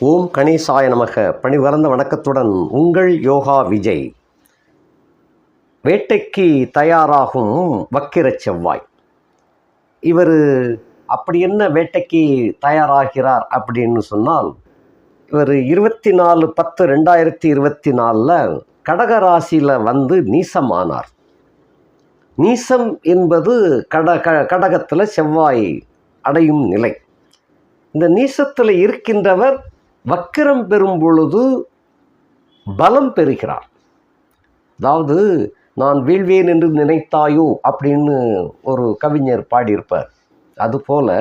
ஓம் கணேசாய நமக. பணிவறந்த வணக்கத்துடன் உங்கள் யோகா விஜய். வேட்டைக்கு தயாராகும் வக்கிர செவ்வாய். இவர் அப்படி என்ன வேட்டைக்கு தயாராகிறார் அப்படின்னு சொன்னால், இவர் 24/10/2024 கடகராசியில் வந்து நீசமானார். நீசம் என்பது கடகத்தில் செவ்வாய் அடையும் நிலை. இந்த நீசத்தில் இருக்கின்றவர் வக்கிரம் பெறும் பொழுது பலம் பெறுகிறார். அதாவது நான் வீழ்வேன் என்று நினைத்தாயோ அப்படின்னு ஒரு கவிஞர் பாடியிருப்பார். அதுபோல்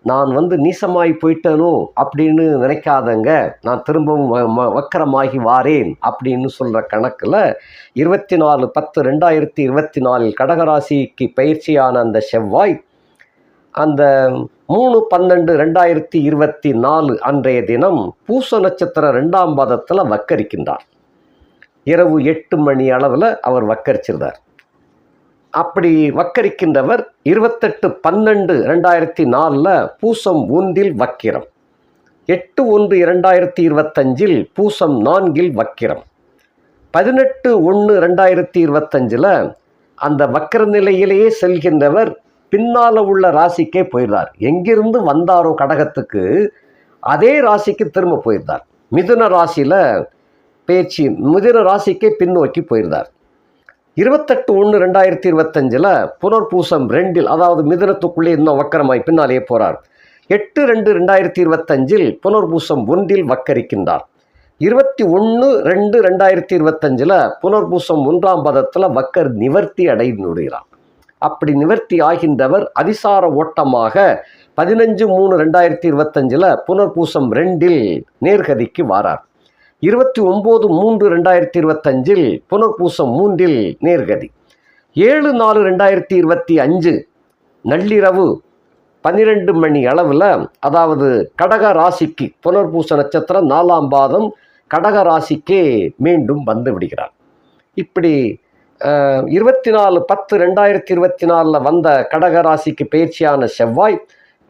நான் வந்து நீசமாகி போயிட்டனோ அப்படின்னு நினைக்காதங்க, நான் திரும்பவும் வக்கரமாகி வாரேன் அப்படின்னு சொல்கிற கணக்கில் 24/10/2024 கடகராசிக்கு பயிற்சியான அந்த செவ்வாய் அந்த 3/12/2024 அன்றைய தினம் பூச நட்சத்திர 2ஆம் பாதத்தில் வக்கரிக்கின்றார். இரவு 8 மணி அளவில் அவர் வக்கரிச்சிருந்தார். அப்படி வக்கரிக்கின்றவர் 28/12/2024 பூசம் 1 வக்கிரம், 8/1/2025 பூசம் 4 வக்கிரம், 18/1/2025 அந்த வக்கர நிலையிலேயே செல்கின்றவர் பின்னால் உள்ள ராசிக்கே போயிடுறார். எங்கிருந்து வந்தாரோ கடகத்துக்கு அதே ராசிக்கு திரும்ப போயிருந்தார். மிதுன ராசியில் பேச்சு, மிதுன ராசிக்கே பின்னோக்கி போயிருந்தார். 28/1/2025 புனர்பூசம் 2, அதாவது மிதுனத்துக்குள்ளே இன்னும் வக்கரமாய் பின்னாலே போகிறார். 8/2/2025 புனர்பூசம் 1 வக்கரிக்கின்றார். 21/2/2025 புனர்பூசம் 1ஆம் பாதத்தில் வக்கர் நிவர்த்தி அடைந்துடுகிறார். அப்படி நிவர்த்தி ஆகின்றவர் அதிசார ஓட்டமாக 15/3/2025 புனர்பூசம் 2 நேர்கதிக்கு வாரார். 29/3/2025 புனர்பூசம் 3 நேர்கதி. 7/4/2025 நள்ளிரவு 12 மணி அளவில், அதாவது கடக ராசிக்கு புனர்பூச நட்சத்திரம் 4ஆம் பாதம் கடக ராசிக்கே மீண்டும் வந்து விடுகிறார். இப்படி 24/10/2024 வந்த கடகராசிக்கு பயிற்சியான செவ்வாய்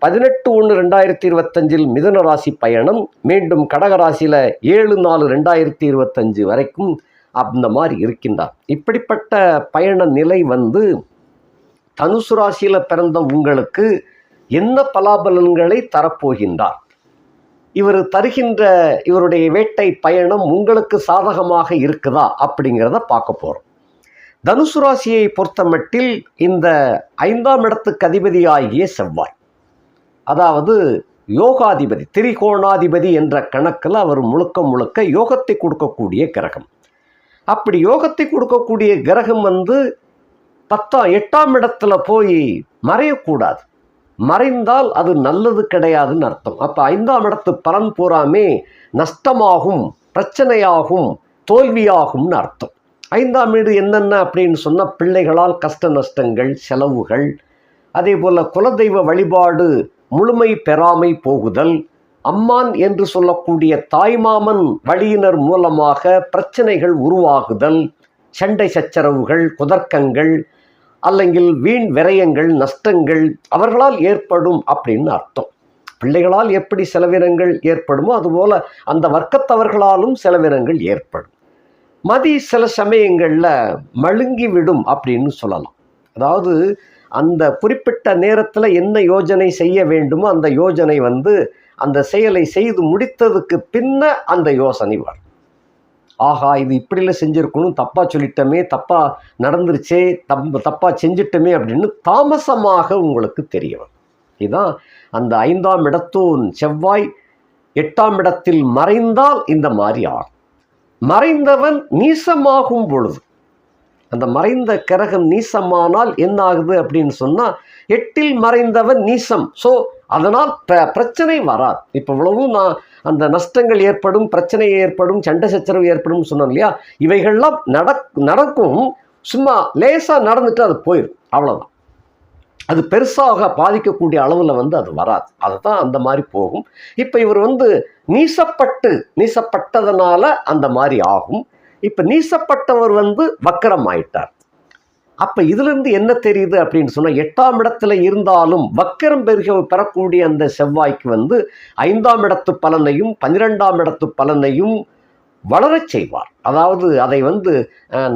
18/1/2025 மிதுன ராசி பயணம், மீண்டும் கடகராசியில் 7/4/2025 வரைக்கும் அந்த மாதிரி இருக்கின்றார். இப்படிப்பட்ட பயண நிலை வந்து தனுசு ராசியில் பிறந்த உங்களுக்கு என்ன பலாபலன்களை தரப்போகின்றார், இவர் தருகின்ற இவருடைய வேட்டை பயணம் உங்களுக்கு சாதகமாக இருக்குதா அப்படிங்கிறத பார்க்க போகிறோம். தனுசு ராசியை பொறுத்தமட்டில் இந்த 5ஆம் இடத்துக்கு அதிபதியாகிய செவ்வாய், அதாவது யோகாதிபதி, திரிகோணாதிபதி என்ற கணக்கில் அவர் முழுக்க யோகத்தை கொடுக்கக்கூடிய கிரகம். அப்படி யோகத்தை கொடுக்கக்கூடிய கிரகம் வந்து 8ஆம் இடத்துல போய் மறையக்கூடாது. மறைந்தால் அது நல்லது கிடையாதுன்னு அர்த்தம். அப்போ 5ஆம் இடத்து பலன் பூராமே நஷ்டமாகும், பிரச்சனையாகும், தோல்வியாகும்னு அர்த்தம். 5ஆம் வீடு என்னென்ன அப்படின்னு சொன்னால், பிள்ளைகளால் கஷ்ட நஷ்டங்கள், செலவுகள், அதே போல் குலதெய்வ வழிபாடு முழுமை பெறாமை போகுதல், அம்மான் என்று சொல்லக்கூடிய தாய்மாமன் வழியினர் மூலமாக பிரச்சனைகள் உருவாகுதல், சண்டை சச்சரவுகள், குதர்க்கங்கள், அல்லங்கில் வீண் விரயங்கள், நஷ்டங்கள் அவர்களால் ஏற்படும் அப்படின்னு அர்த்தம். பிள்ளைகளால் எப்படி செலவினங்கள் ஏற்படுமோ அதுபோல் அந்த வர்க்கத்தவர்களாலும் செலவினங்கள் ஏற்படும். மதி சில சமயங்களில் மழுங்கிவிடும் அப்படின்னு சொல்லலாம். அதாவது அந்த குறிப்பிட்ட நேரத்தில் என்ன யோஜனை செய்ய வேண்டுமோ அந்த யோஜனை வந்து அந்த செயலை செய்து முடித்ததுக்கு பின்ன அந்த யோசனை வரும். ஆகா, இது இப்படிலாம் செஞ்சுருக்கணும், தப்பாக சொல்லிட்டோமே, தப்பாக நடந்துருச்சே, தப்பாக செஞ்சிட்டோமே அப்படின்னு தாமசமாக உங்களுக்கு தெரிய வரும். இதுதான் அந்த 5ஆம் இடத்தோன் செவ்வாய் 8ஆம் இடத்தில் மறைந்தால் இந்த மாதிரி ஆகும். மறைந்தவன் நீசமாகும் பொழுது, அந்த மறைந்த கிரகம் நீசமானால் என்ன ஆகுது அப்படின்னு சொன்னால், 8இல் மறைந்தவன் நீசம். ஸோ அதனால் பிரச்சனை வராது. இப்போ இவ்வளவும் நான் அந்த நஷ்டங்கள் ஏற்படும், பிரச்சனை ஏற்படும், சண்டை சச்சரவு ஏற்படும் சொன்னோம் இல்லையா, இவைகள்லாம் நடக்கும். சும்மா லேசாக நடந்துட்டு அது போயிடும், அவ்வளோதான். அது பெருசாக பாதிக்கக்கூடிய அளவில் வந்து அது வராது. அதுதான் அந்த மாதிரி போகும். இப்போ இவர் வந்து நீசப்பட்டதனால அந்த மாதிரி ஆகும். இப்போ நீசப்பட்டவர் வந்து வக்கரம் ஆயிட்டார். அப்போ இதிலிருந்து என்ன தெரியுது அப்படின்னு சொன்னால் 8ஆம் இடத்துல இருந்தாலும் வக்கரம் பெறக்கூடிய அந்த செவ்வாய்க்கு வந்து 5ஆம் இடத்து பலனையும் 12ஆம் இடத்து பலனையும் வளரச் செய்வார். அதாவது அதை வந்து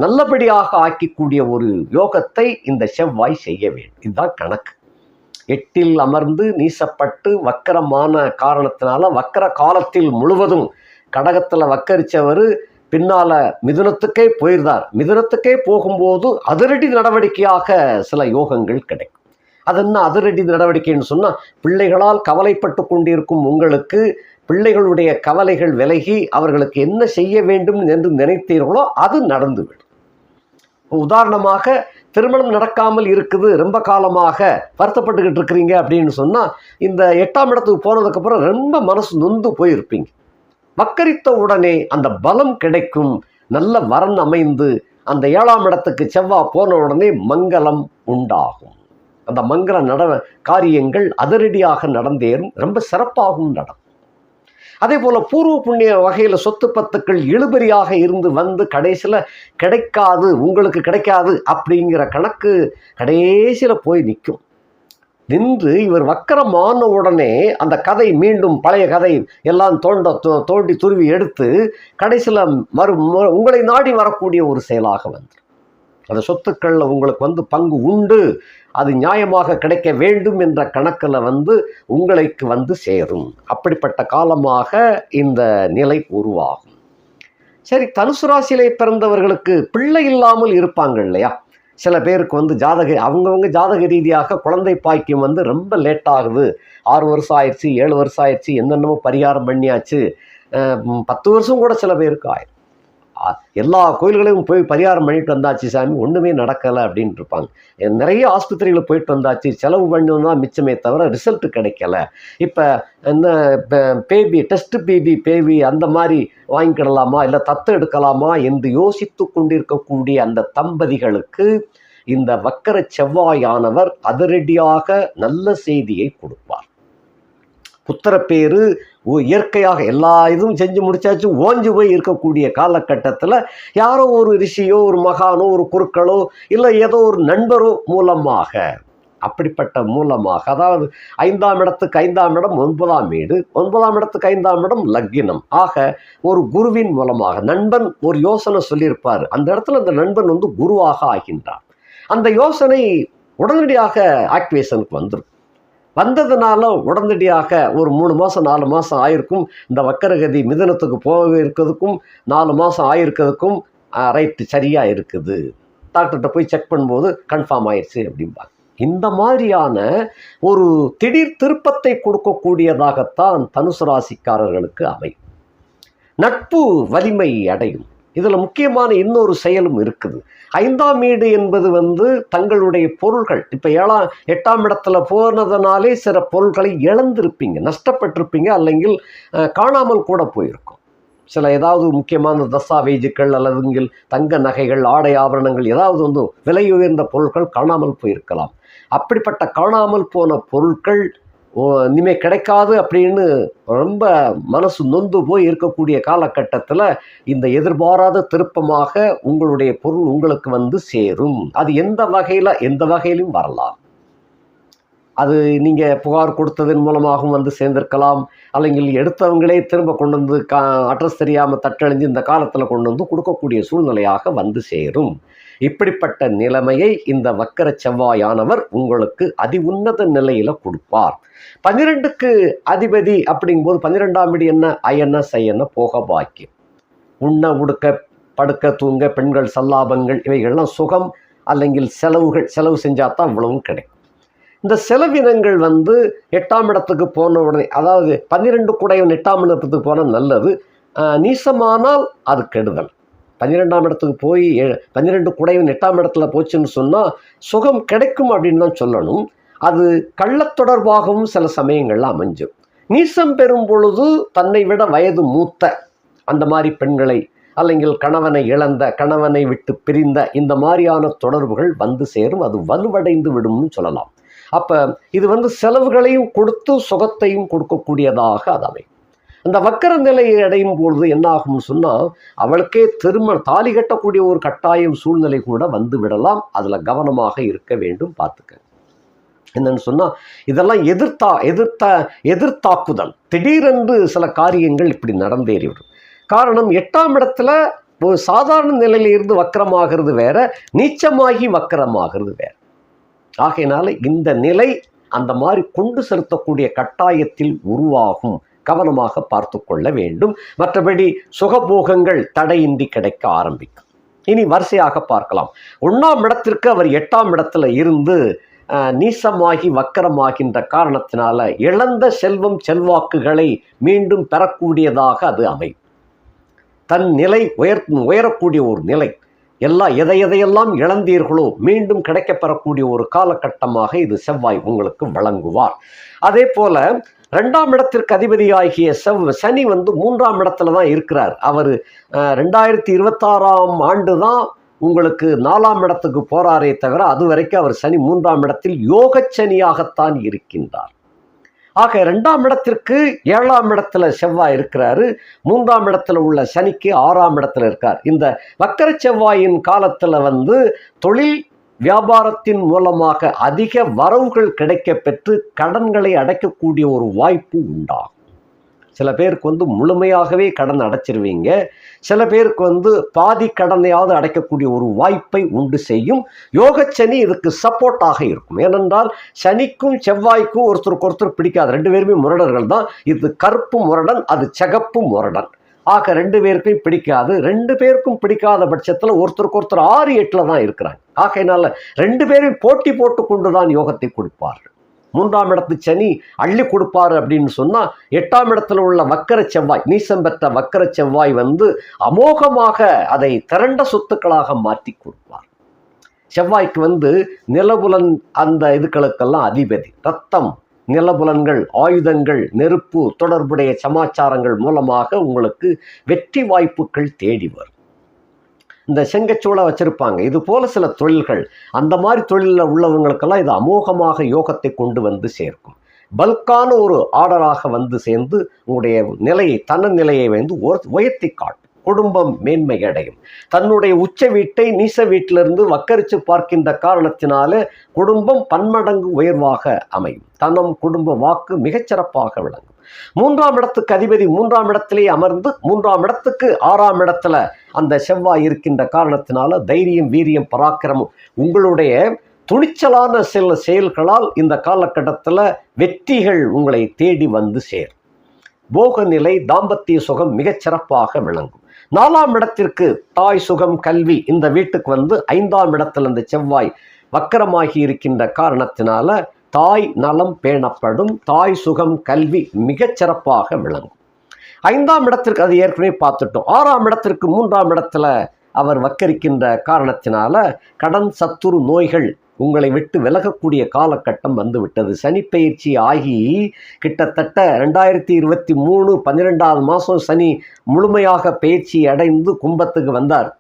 நல்லபடியாக ஆக்கக்கூடிய ஒரு யோகத்தை இந்த செவ்வாய் செய்ய வேண்டும். இதுதான் கணக்கு. 8இல் அமர்ந்து நீசப்பட்டு வக்கரமான காரணத்தினால வக்கர காலத்தில் முழுவதும் கடகத்தில் வக்கரிச்சவர் பின்னால மிதுனத்துக்கே போயிருந்தார். மிதுனத்துக்கே போகும்போது அதிரடி நடவடிக்கையாக சில யோகங்கள் கிடைக்கும். அது என்ன அதிரடி நடவடிக்கைன்னு சொன்னால், பிள்ளைகளால் கவலைப்பட்டு கொண்டிருக்கும் உங்களுக்கு பிள்ளைகளுடைய கவலைகள் விலகி அவர்களுக்கு என்ன செய்ய வேண்டும் என்று நினைத்தீர்களோ அது நடந்துவிடும். உதாரணமாக, திருமணம் நடக்காமல் இருக்குது, ரொம்ப காலமாக வருத்தப்பட்டுக்கிட்டு இருக்கிறீங்க அப்படின்னு சொன்னால், இந்த 8ஆம் இடத்துக்கு போனதுக்கப்புறம் ரொம்ப மனசு நொந்து போயிருப்பீங்க. வக்கரித்த உடனே அந்த பலம் கிடைக்கும், நல்ல வரன் அமைந்து அந்த 7ஆம் இடத்துக்கு செவ்வாய் போன உடனே மங்களம் உண்டாகும். அந்த மங்கள காரியங்கள் அதிரடியாக நடந்தேறும், ரொம்ப சிறப்பாகவும் நடக்கும். அதே போல் பூர்வ புண்ணிய வகையில் சொத்து பத்துக்கள் இழுபறியாக இருந்து வந்து கடைசியில் கிடைக்காது, உங்களுக்கு கிடைக்காது அப்படிங்கிற கணக்கு கடைசியில் போய் நிற்கும். நின்று இவர் வக்கரமான உடனே அந்த கதை மீண்டும் பழைய கதை எல்லாம் தோண்டி துருவி எடுத்து கடைசியில் உங்களை நாடி வரக்கூடிய ஒரு செயலாக வந்து அந்த சொத்துக்களில் உங்களுக்கு வந்து பங்கு உண்டு, அது நியாயமாக கிடைக்க வேண்டும் என்ற கணக்கில் வந்து உங்களுக்கு வந்து சேரும். அப்படிப்பட்ட காலமாக இந்த நிலை உருவாகும். சரி, தனுசு ராசியிலே பிறந்தவர்களுக்கு பிள்ளை இல்லாமல் இருப்பாங்க இல்லையா? சில பேருக்கு வந்து அவங்கவுங்க ஜாதக ரீதியாக குழந்தை பாக்கியம் வந்து ரொம்ப லேட் ஆகுது. 6 வருஷம் ஆயிடுச்சு, 7 வருஷம் ஆயிடுச்சு, என்னென்னமோ பரிகாரம் பண்ணியாச்சு, 10 வருஷம் கூட சில பேருக்கு ஆயிடும். எல்லா கோயில்களையும் போய் பரிகாரம் பண்ணிட்டு வந்தாச்சு சாமி, ஒன்றுமே நடக்கலை அப்படின்ட்டு இருப்பாங்க. நிறைய ஆஸ்பத்திரிகளை போயிட்டு வந்தாச்சு, செலவு பண்ணி மிச்சமே தவிர ரிசல்ட் கிடைக்கல. இப்போ இந்த டெஸ்ட் பேபி அந்த மாதிரி வாங்கிக்கிடலாமா, இல்லை தத்து எடுக்கலாமா என்று யோசித்து கொண்டிருக்கக்கூடிய அந்த தம்பதிகளுக்கு இந்த வக்கர செவ்வாயானவர் அதிரடியாக நல்ல செய்தியை கொடுப்பார். புத்திரப்பேரு இயற்கையாக எல்லா இதுவும் செஞ்சு முடிச்சாச்சு, ஓஞ்சு போய் இருக்கக்கூடிய காலகட்டத்தில் யாரோ ஒரு ரிஷியோ ஒரு மகானோ ஒரு குருக்களோ இல்லை ஏதோ ஒரு நண்பரோ மூலமாக, அப்படிப்பட்ட மூலமாக, அதாவது 5ஆம் இடத்துக்கு 5ஆம் இடம் 9ஆம் வீடு, 9ஆம் இடத்துக்கு 5ஆம் இடம் லக்கினம் ஆக ஒரு குருவின் மூலமாக நண்பன் ஒரு யோசனை சொல்லியிருப்பார். அந்த இடத்துல அந்த நண்பன் வந்து குருவாக ஆகின்றார். அந்த யோசனை உடனடியாக ஆக்டிவேஷனுக்கு வந்துடும். வந்ததுனால உடனடியாக ஒரு 3 மாதம் 4 மாதம் ஆயிருக்கும். இந்த வக்கரகதி மிதனத்துக்கு போக இருக்கிறதுக்கும் 4 மாதம் ஆயிருக்கிறதுக்கும் ரைட்டு சரியாக இருக்குது. டாக்டர்கிட்ட போய் செக் பண்ணும்போது கன்ஃபார்ம் ஆயிடுச்சு அப்படிம்பாங்க. இந்த மாதிரியான ஒரு திடீர் திருப்பத்தை கொடுக்கக்கூடியதாகத்தான் தனுசு ராசிக்காரர்களுக்கு அமையும். நட்பு வலிமை அடையும். இதில் முக்கியமான இன்னொரு செயலும் இருக்குது. 5ஆம் வீடு என்பது வந்து தங்களுடைய பொருள்கள், இப்போ 8ஆம் இடத்துல போனதுனாலே சில பொருட்களை இழந்திருப்பீங்க, நஷ்டப்பட்டிருப்பீங்க, அல்லங்கில் காணாமல் கூட போயிருக்கும். சில ஏதாவது முக்கியமான தஸ்தாவேஜுக்கள் அல்லது தங்க நகைகள், ஆடை ஆபரணங்கள், ஏதாவது வந்து விலை உயர்ந்த பொருட்கள் காணாமல் போயிருக்கலாம். அப்படிப்பட்ட காணாமல் போன பொருட்கள் இனிமேல் கிடைக்காது அப்படின்னு ரொம்ப மனசு நொந்து போய் இருக்கக்கூடிய காலகட்டத்தில் இந்த எதிர்பாராத திருப்பமாக உங்களுடைய பொருள் உங்களுக்கு வந்து சேரும். அது எந்த வகையிலும் வரலாம். அது நீங்கள் புகார் கொடுத்ததன் மூலமாகவும் வந்து சேர்ந்திருக்கலாம், அல்லங்கில் எடுத்தவங்களே திரும்ப கொண்டு வந்து அட்ரஸ் தெரியாமல் தட்டழிஞ்சு இந்த காலத்தில் கொண்டு வந்து கொடுக்கக்கூடிய சூழ்நிலையாக வந்து சேரும். இப்படிப்பட்ட நிலைமையை இந்த வக்கர செவ்வாயானவர் உங்களுக்கு அதி உன்னத நிலையில் கொடுப்பார். 12க்கு அதிபதி அப்படிங்கும்போது 12ஆம் வீடு என்ன? அயன சயன போக பாக்கியம். உண்ண உடுக்க படுக்க தூங்க பெண்கள் சல்லாபங்கள் இவைகள்லாம் சுகம், அல்லங்கில் செலவு செஞ்சால் தான் இவ்வளவும் கிடைக்கும். இந்த செலவினங்கள் வந்து 8ஆம் இடத்துக்கு போன உடனே, அதாவது 12 குடையவன் 8ஆம் இடத்துக்கு போனால் நல்லது, நீசமானால் அது கெடுதல். 12ஆம் இடத்துக்கு போய் 12 குடையவன் 8ஆம் இடத்துல போச்சுன்னு சொன்னால் சுகம் கிடைக்கும் அப்படின்னு தான் சொல்லணும். அது கள்ளத் தொடர்பாகவும் சில சமயங்களில் அமைஞ்சும். நீசம் பெறும் பொழுது தன்னை விட வயது மூத்த அந்த மாதிரி பெண்களை, அல்லங்கில் கணவனை இழந்த, கணவனை விட்டு பிரிந்த இந்த மாதிரியான தொடர்புகள் வந்து சேரும். அது வலுவடைந்து விடும்னு சொல்லலாம். அப்போ இது வந்து செலவுகளையும் கொடுத்து சுகத்தையும் கொடுக்கக்கூடியதாக அது அமையும். அந்த வக்கர நிலையை அடையும் பொழுது என்ன ஆகும்னு சொன்னால் அவளுக்கே தாலி கட்டக்கூடிய ஒரு கட்டாயம் சூழ்நிலை கூட வந்து விடலாம். அதில் கவனமாக இருக்க வேண்டும். பார்த்துக்க. என்னன்னு சொன்னால் இதெல்லாம் எதிர்த்தாக்குதல். திடீரென்று சில காரியங்கள் இப்படி நடந்தேறிவிடும். காரணம் 8ஆம் இடத்துல ஒரு சாதாரண நிலையிலிருந்து வக்கரமாகிறது வேற, நீச்சமாகி வக்கரமாகிறது வேற. ஆகையினால இந்த நிலை அந்த மாதிரி கொண்டு செலுத்தக்கூடிய கட்டாயத்தில் உருவாகும். கவனமாக பார்த்து கொள்ள வேண்டும். மற்றபடி சுகபோகங்கள் தடையின்றி கிடைக்க ஆரம்பிக்கும். இனி வரிசையாக பார்க்கலாம். 1ஆம் இடத்திற்கு அவர் 8ஆம் இடத்துல இருந்து நீசமாகி வக்கரமாகின்ற காரணத்தினால இழந்த செல்வம் செல்வாக்குகளை மீண்டும் பெறக்கூடியதாக அது அமையும். தன் நிலை உயரக்கூடிய ஒரு நிலை, எதையெல்லாம் இழந்தீர்களோ மீண்டும் கிடைக்கப்பெறக்கூடிய ஒரு காலகட்டமாக இது செவ்வாய் உங்களுக்கு வழங்குவார். அதே போல 2ஆம் இடத்திற்கு அதிபதியாகிய சனி 3ஆம் இடத்துல தான் இருக்கிறார். அவர் 2026ஆம் ஆண்டு தான் உங்களுக்கு 4ஆம் இடத்துக்கு போறாரே தவிர அது வரைக்கும் அவர் சனி 3ஆம் இடத்தில் யோகச்சனியாகத்தான் இருக்கின்றார். ஆக 2ஆம் இடத்திற்கு 7ஆம் இடத்துல செவ்வாய் இருக்கிறாரு. 3ஆம் இடத்துல உள்ள சனிக்கு 6ஆம் இடத்துல இருக்கார். இந்த வக்கர செவ்வாயின் காலத்துல தொழில் வியாபாரத்தின் மூலமாக அதிக வரவுகள் கிடைக்க பெற்று கடன்களை அடைக்கக்கூடிய ஒரு வாய்ப்பு உண்டாகும். சில பேருக்கு முழுமையாகவே கடன் அடைச்சிருவீங்க. சில பேருக்கு பாதி கடனையாவது அடைக்கக்கூடிய ஒரு வாய்ப்பை உண்டு செய்யும். யோகச்சனி இதுக்கு சப்போர்ட்டாக இருக்கும். ஏனென்றால் சனிக்கும் செவ்வாய்க்கும் ஒருத்தருக்கு பிடிக்காது. 2 பேருமே முரடர்கள் தான். இது கருப்பு முரடன், அது சிகப்பு முரடன். ஆக 2 பேருக்கும் பிடிக்காது. 2 பேருக்கும் பிடிக்காத பட்சத்தில் ஒருத்தருக்கு 6, 8 தான் இருக்கிறாங்க. ஆகையினால 2 பேரும் போட்டி போட்டு கொண்டுதான் யோகத்தை கொடுப்பார்கள். 3ஆம் இடத்து சனி அள்ளி கொடுப்பாரு அப்படின்னு சொன்னா 8ஆம் இடத்துல உள்ள வக்கர செவ்வாய், நீசம் பெற்ற வக்கர செவ்வாய் அமோகமாக அதை திரண்ட சொத்துக்களாக மாற்றி கொடுப்பார். செவ்வாய்க்கு நிலபுலன் அந்த இதுகளுக்கெல்லாம் அதிபதி. ரத்தம், நிலபுலன்கள், ஆயுதங்கள், நெருப்பு தொடர்புடைய சமாச்சாரங்கள் மூலமாக உங்களுக்கு வெற்றி வாய்ப்புகள் தேடி வரும். இந்த செங்கச்சூளை வச்சிருப்பாங்க, இது போல சில தொழில்கள், அந்த மாதிரி தொழிலில் உள்ளவங்களுக்கெல்லாம் இது அமோகமாக யோகத்தை கொண்டு சேர்க்கும். பல்கான ஒரு ஆர்டராக சேர்ந்து உங்களுடைய நிலையை, தன்னநிலையை உயர்த்தி காட்டும். குடும்பம் மேன்மை அடையும். தன்னுடைய உச்ச வீட்டை நீச வீட்டிலிருந்து வக்கரித்து பார்க்கின்ற காரணத்தினால குடும்பம் பன்மடங்கு உயர்வாக அமையும். தனம் குடும்ப வாக்கு மிகச்சிறப்பாக விளங்கும். 3ஆம் இடத்துக்கு அதிபதி 3ஆம் இடத்திலே அமர்ந்து 3ஆம் இடத்துக்கு 6ஆம் இடத்துல அந்த செவ்வாய் இருக்கின்ற காரணத்தினால தைரியம், வீரியம், பராக்கிரமம், உங்களுடைய துணிச்சலான சில செயல்களால் இந்த காலகட்டத்தில் வெற்றிகள் உங்களை தேடி சேரும். போக நிலை, தாம்பத்திய சுகம் மிகச்சிறப்பாக விளங்கும். 4ஆம் இடத்திற்கு தாய் சுகம், கல்வி, இந்த வீட்டுக்கு 5ஆம் இடத்துல இந்த செவ்வாய் வக்கரமாகி இருக்கின்ற காரணத்தினால தாய் நலம் பேணப்படும். தாய் சுகம், கல்வி மிகச்சிறப்பாக விளங்கும். 5ஆம் இடத்திற்கு அது ஏற்கனவே பார்த்துட்டோம். 6ஆம் இடத்திற்கு 3ஆம் இடத்துல அவர் வக்கரிக்கின்ற காரணத்தினால கடன், சத்துரு, நோய்கள் உங்களை விட்டு விலகக்கூடிய காலகட்டம் வந்துவிட்டது. சனி பயிற்சி ஆகி கிட்டத்தட்ட 2023 12ஆவது மாதம் சனி முழுமையாக பயிற்சி அடைந்து கும்பத்துக்கு வந்தார்.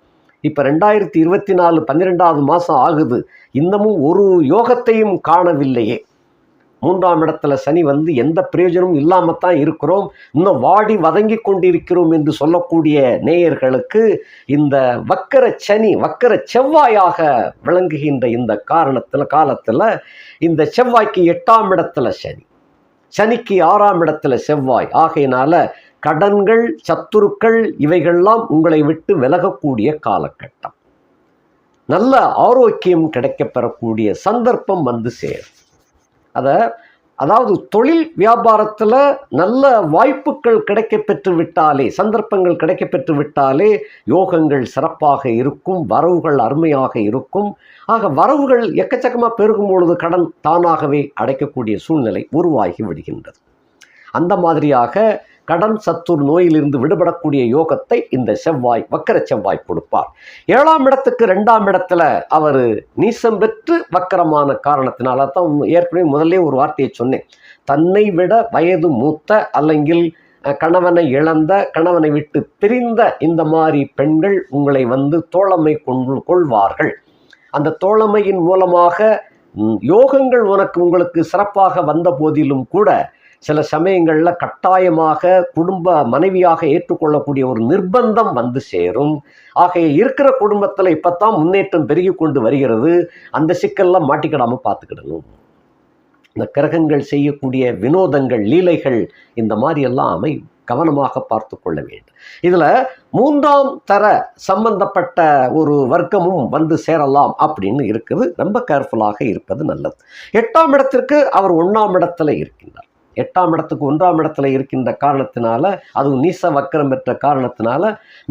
இப்போ 2024 12ஆவது மாதம் ஆகுது. இன்னமும் ஒரு யோகத்தையும் காணவில்லையே. 3ஆம் இடத்துல சனி எந்த பிரயோஜனமும் இல்லாமத்தான் இருக்கிறோம், இன்னும் வாடி வதங்கி கொண்டிருக்கிறோம் என்று சொல்லக்கூடிய நேயர்களுக்கு இந்த வக்கர சனி, வக்கர செவ்வாயாக விளங்குகின்ற இந்த காலத்தில் இந்த செவ்வாய்க்கு 8ஆம் இடத்துல சனி, சனிக்கு 6ஆம் இடத்துல செவ்வாய். ஆகையினால கடன்கள், சத்துருக்கள் இவைகள்லாம் உங்களை விட்டு விலகக்கூடிய காலகட்டம். நல்ல ஆரோக்கியம் கிடைக்கப்பெறக்கூடிய சந்தர்ப்பம் சேரும். அதாவது தொழில் வியாபாரத்தில் நல்ல வாய்ப்புகள் கிடைக்கப்பெற்று விட்டாலே, சந்தர்ப்பங்கள் கிடைக்கப்பெற்று விட்டாலே யோகங்கள் சிறப்பாக இருக்கும், வரவுகள் அருமையாக இருக்கும். ஆக வரவுகள் எக்கச்சக்கமாக பெருகும் பொழுது கடன் தானாகவே அடைக்கக்கூடிய சூழ்நிலை உருவாகி விடுகின்றது. அந்த மாதிரியாக கடன், சத்துரு, நோயிலிருந்து விடுபடக்கூடிய யோகத்தை இந்த செவ்வாய், வக்கர செவ்வாய் கொடுப்பார். 7ஆம் இடத்துக்கு 2ஆம் இடத்துல அவர் நீசம் பெற்று வக்கரமான காரணத்தினால தான் ஏற்கனவே முதல்ல ஒரு வார்த்தையை சொன்னேன். தன்னை விட வயது மூத்த அல்லங்கில் கணவனை இழந்த, கணவனை விட்டு பிரிந்த இந்த மாதிரி பெண்கள் உங்களை தோழமை கொள்வார்கள். அந்த தோழமையின் மூலமாக யோகங்கள் உங்களுக்கு சிறப்பாக வந்த போதிலும் கூட சில சமயங்களில் கட்டாயமாக குடும்ப மனைவியாக ஏற்றுக்கொள்ளக்கூடிய ஒரு நிர்பந்தம் வந்து சேரும். ஆக இருக்கிற குடும்பத்தில் இப்போத்தான் முன்னேற்றம் பெருகி கொண்டு வருகிறது. அந்த சிக்கல்லாம் மாட்டிக்கிடாமல் பார்த்துக்கிடணும். இந்த கிரகங்கள் செய்யக்கூடிய வினோதங்கள், லீலைகள் இந்த மாதிரி எல்லாம் கவனமாக பார்த்து கொள்ள வேண்டும். இதில் 3ஆம் தர சம்பந்தப்பட்ட ஒரு வர்க்கமும் வந்து சேரலாம் அப்படின்னு இருக்குது. ரொம்ப கேர்ஃபுல்லாக இருப்பது நல்லது. 8ஆம் இடத்திற்கு அவர் 1ஆம் இடத்துல இருக்கின்றார். 8ஆம் இடத்துக்கு 1ஆம் இடத்துல இருக்கின்ற காரணத்தினால, அதுவும் நீச வக்கரம் பெற்ற காரணத்தினால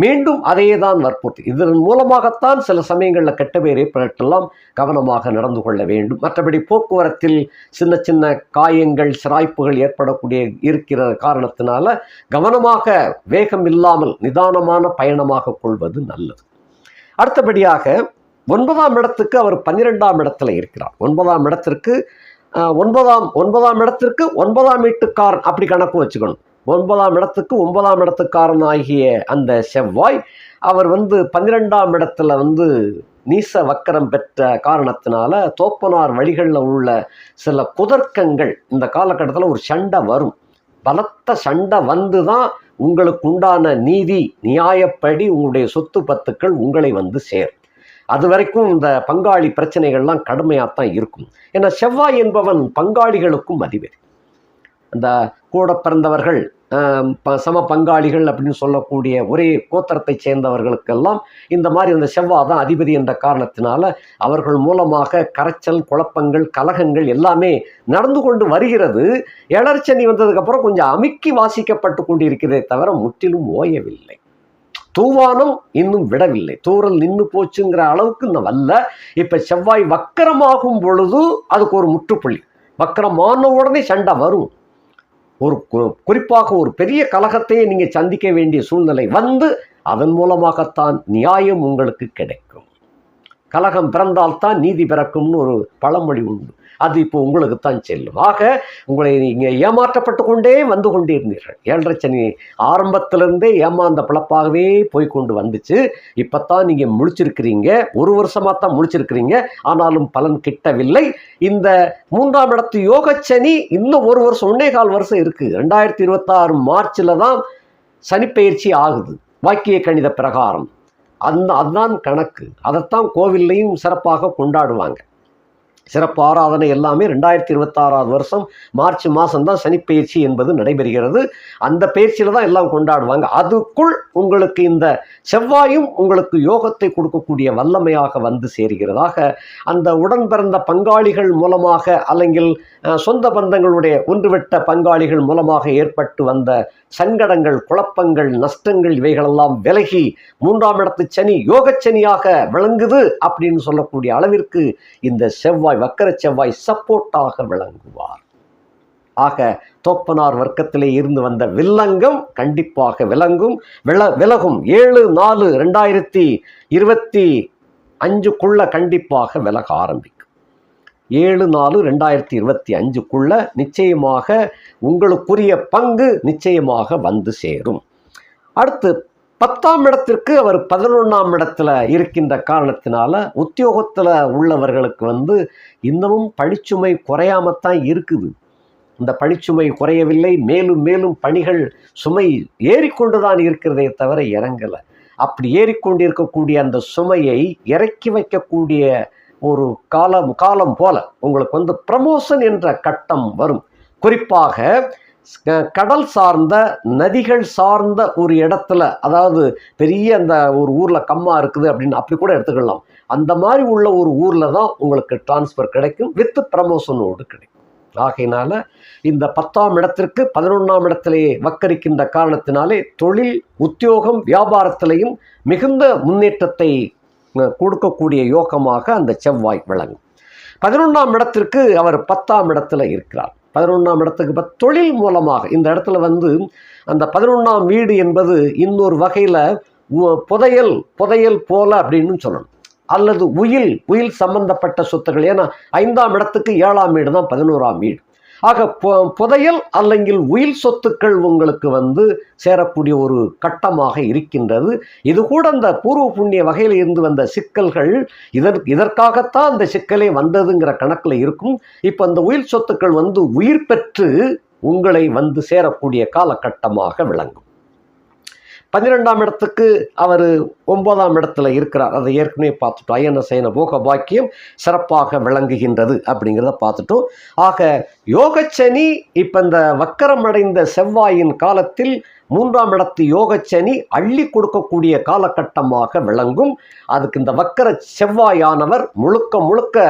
மீண்டும் அதையே தான் வற்புறுத்தி, இதன் மூலமாகத்தான் சில சமயங்களில் கெட்ட பேர் ஏற்படலாம். கவனமாக நடந்து கொள்ள வேண்டும். மற்றபடி போக்குவரத்தில் சின்ன சின்ன காயங்கள், சிராய்ப்புகள் ஏற்படக்கூடிய இருக்கிற காரணத்தினால கவனமாக, வேகம் இல்லாமல் நிதானமான பயணமாக கொள்வது நல்லது. அடுத்தபடியாக 9ஆம் இடத்துக்கு அவர் 12ஆம் இடத்துல இருக்கிறார். 9ஆம் இடத்திற்கு 9ஆம் இடத்திற்கு 9ஆம் வீட்டுக்காரன், அப்படி கணக்கு வச்சுக்கணும். 9ஆம் இடத்துக்கு 9ஆம் இடத்துக்காரன் ஆகிய அந்த செவ்வாய் அவர் வந்து 12ஆம் இடத்துல வந்து நீச வக்கரம் பெற்ற காரணத்தினால தோப்பனார் வழிகளில் உள்ள சில குதர்க்கங்கள், இந்த காலகட்டத்தில் ஒரு சண்டை வரும். பலத்த சண்டை வந்து தான் உங்களுக்கு உண்டான நீதி நியாயப்படி உங்களுடைய சொத்து பத்துக்கள் உங்களை வந்து சேரும். அது வரைக்கும் இந்த பங்காளி பிரச்சனைகள்லாம் கடுமையாகத்தான் இருக்கும். ஏன்னா செவ்வாய் என்பவன் பங்காளிகளுக்கும் அதிபதி. அந்த கூட பிறந்தவர்கள், சம பங்காளிகள் அப்படின்னு சொல்லக்கூடிய ஒரே கோத்திரத்தை சேர்ந்தவர்களுக்கெல்லாம் இந்த மாதிரி அந்த செவ்வாய் தான் அதிபதி என்ற காரணத்தினால அவர்கள் மூலமாக கரைச்சல், குழப்பங்கள், கலகங்கள் எல்லாமே நடந்து கொண்டு வருகிறது. ஏழரைச்சனி வந்ததுக்கப்புறம் கொஞ்சம் அமுக்கி வாசிக்கப்பட்டு கொண்டு இருக்கிறதே தவிர முற்றிலும் ஓயவில்லை. தூவானம் இன்னும் விடவில்லை. தூரல் நின்று போச்சுங்கிற அளவுக்கு இன்னும் வரல. இப்போ செவ்வாய் வக்கரமாகும் பொழுது அதுக்கு ஒரு முற்றுப்புள்ளி. வக்கரமான உடனே சண்டை வரும். ஒரு குறிப்பாக ஒரு பெரிய கலகத்தையே நீங்கள் சந்திக்க வேண்டிய சூழ்நிலை வந்து அதன் மூலமாகத்தான் நியாயம் உங்களுக்கு கிடைக்கும். கலகம் பிறந்தால்தான் நீதி பிறக்கும்னு ஒரு பழமொழி உண்டு. அது இப்போ உங்களுக்கு தான் செல்லும். ஆக உங்களை நீங்கள் ஏமாற்றப்பட்டு கொண்டே வந்து கொண்டே இருந்தீர்கள். 7.5 சனி ஆரம்பத்திலிருந்தே ஏமாந்த பிழப்பாகவே போய்கொண்டு வந்துச்சு. இப்போ தான் நீங்கள் முழிச்சிருக்கிறீங்க. ஒரு வருஷமாக தான் முழிச்சிருக்கிறீங்க. ஆனாலும் பலன் கிட்டவில்லை. இந்த 3ஆம் இடத்து யோகச்சனி இன்னும் ஒரு வருஷம், 1.25 வருஷம் இருக்குது. 2026 மார்ச்சில் தான் சனிப்பெயர்ச்சி ஆகுது வாக்கிய கணித பிரகாரம். அதுதான் கணக்கு. அதைத்தான் கோவில்லையும் சிறப்பாக கொண்டாடுவாங்க. சிறப்பு ஆராதனை எல்லாமே 2026 வருஷம் மார்ச் மாதம் தான் சனிப்பெயர்ச்சி என்பது நடைபெறுகிறது. அந்த பயிற்சியில் தான் எல்லாம் கொண்டாடுவாங்க. அதுக்குள் உங்களுக்கு இந்த செவ்வாயும் உங்களுக்கு யோகத்தை கொடுக்கக்கூடிய வல்லமையாக வந்து சேர்கிறதாக அந்த உடன் பிறந்த பங்காளிகள் மூலமாக, அல்லங்கில் சொந்த பந்தங்களுடைய ஒன்றுவிட்ட பங்காளிகள் மூலமாக ஏற்பட்டு வந்த சங்கடங்கள், குழப்பங்கள், நஷ்டங்கள் இவைகளெல்லாம் விலகி 3ஆம் இடத்து சனி யோகச்சனியாக விளங்குது அப்படின்னு சொல்லக்கூடிய அளவிற்கு இந்த செவ்வாய், வக்கர செவ்வாய் சப்போர்ட்டாக விளங்குவார். ஆக தோப்பனார் வர்க்கத்திலே இருந்து வந்த வில்லங்கம் கண்டிப்பாக விலகும். 7/4/2025 கண்டிப்பாக விலக ஆரம்பிக்கும். 7/4/2025 நிச்சயமாக உங்களுக்குரிய பங்கு நிச்சயமாக வந்து சேரும். அடுத்து 10ஆம் இடத்திற்கு அவர் 11ஆம் இடத்துல இருக்கின்ற காரணத்தினால உத்தியோகத்தில் உள்ளவர்களுக்கு வந்து இன்னமும் பணிச்சுமை குறையாமத்தான் இருக்குது. இந்த பணிச்சுமை குறையவில்லை. மேலும் மேலும் பணிகள் சுமை ஏறிக்கொண்டுதான் இருக்கிறதே தவிர இறங்கலை. அப்படி ஏறிக்கொண்டிருக்கக்கூடிய அந்த சுமையை இறக்கி வைக்கக்கூடிய ஒரு காலம் போல உங்களுக்கு வந்து ப்ரமோஷன் என்ற கட்டம் வரும். குறிப்பாக கடல் சார்ந்த, நதிகள் சார்ந்த ஒரு இடத்துல, அதாவது பெரிய அந்த ஒரு ஊரில் கம்மா இருக்குது அப்படின்னு அப்படி கூட எடுத்துக்கலாம். அந்த மாதிரி உள்ள ஒரு ஊரில் தான் உங்களுக்கு டிரான்ஸ்ஃபர் கிடைக்கும், வித் ப்ரமோஷனோடு கிடைக்கும். ஆகையினால இந்த 10ஆம் இடத்திற்கு 11ஆம் இடத்திலே வக்கரிக்கின்ற காரணத்தினாலே தொழில், உத்தியோகம், வியாபாரத்திலையும் மிகுந்த முன்னேற்றத்தை கொடுக்கக்கூடிய யோகமாக அந்த செவ்வாய் விளங்கும். 11ஆம் இடத்திற்கு அவர் 10ஆம் இடத்துல இருக்கிறார். 11ஆம் இடத்துக்கு தொழில் மூலமாக இந்த இடத்துல வந்து அந்த 11ஆம் வீடு என்பது இன்னொரு வகையில் புதையல் போல அப்படின்னு சொல்லணும். அல்லது உயில் சம்பந்தப்பட்ட சொத்துக்கள். ஏன்னா 5ஆம் இடத்துக்கு 7ஆம் வீடு தான் 11ஆம் வீடு. ஆக புதையல் அல்லங்கில் உயில் சொத்துக்கள் உங்களுக்கு வந்து சேரக்கூடிய ஒரு கட்டமாக இருக்கின்றது. இது கூட அந்த பூர்வ புண்ணிய வகையில் இருந்து வந்த சிக்கல்கள் இதற்காகத்தான் அந்த சிக்கலே வந்ததுங்கிற கணக்கில் இருக்கும். இப்போ அந்த உயில் சொத்துக்கள் வந்து உயிர் பெற்று உங்களை வந்து சேரக்கூடிய காலகட்டமாக விளங்கும். 12ஆம் இடத்துக்கு அவர் 9ஆம் இடத்துல இருக்கிறார். அதை ஏற்கனவே பார்த்துட்டோம். அயன சயன போக பாக்கியம் சிறப்பாக விளங்குகின்றது அப்படிங்கிறத பார்த்துட்டோம். ஆக யோகச்சனி இப்போ இந்த வக்கரம் அடைந்த செவ்வாயின் காலத்தில் 3ஆம் இடத்து யோகச்சனி அள்ளி கொடுக்கக்கூடிய காலகட்டமாக விளங்கும். அதுக்கு இந்த வக்கர செவ்வாயானவர் முழுக்க முழுக்க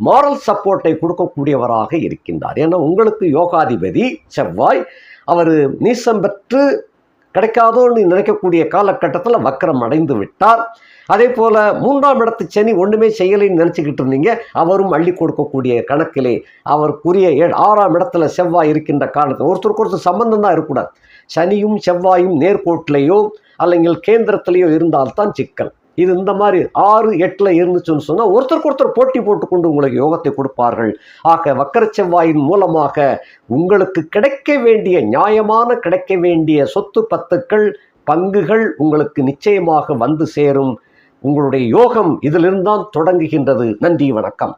மாரல் சப்போர்ட்டை கொடுக்கக்கூடியவராக இருக்கின்றார். ஏன்னா உங்களுக்கு யோகாதிபதி செவ்வாய், அவர் நீசம் பெற்று கிடைக்காதோன்னு நினைக்கக்கூடிய காலகட்டத்தில் வக்கரம் அடைந்து விட்டார். அதே போல் 3ஆம் இடத்து சனி ஒன்றுமே செய்யலைன்னு நினச்சிக்கிட்டு இருந்தீங்க, அவரும் அள்ளி கொடுக்கக்கூடிய கணக்கிலே அவருக்குரிய 6ஆம் இடத்துல செவ்வாய் இருக்கின்ற காரணத்தில் ஒருத்தருக்கு சம்பந்தம் தான் இருக்கக்கூடாது. சனியும் செவ்வாயும் நேர்கோட்டிலேயோ அல்லைங்கள் கேந்திரத்திலேயோ இருந்தால்தான் சிக்கல். இது இந்த மாதிரி 6, 8 இருந்துச்சுன்னு சொன்னால் ஒருத்தருக்கு போட்டி போட்டுக்கொண்டு உங்களுக்கு யோகத்தை கொடுப்பார்கள். ஆக வக்கர செவ்வாயின் மூலமாக உங்களுக்கு கிடைக்க வேண்டிய நியாயமான கிடைக்க வேண்டிய சொத்து பத்துக்கள் பங்குகள் உங்களுக்கு நிச்சயமாக வந்து சேரும். உங்களுடைய யோகம் இதிலிருந்து தான் தொடங்குகின்றது. நன்றி, வணக்கம்.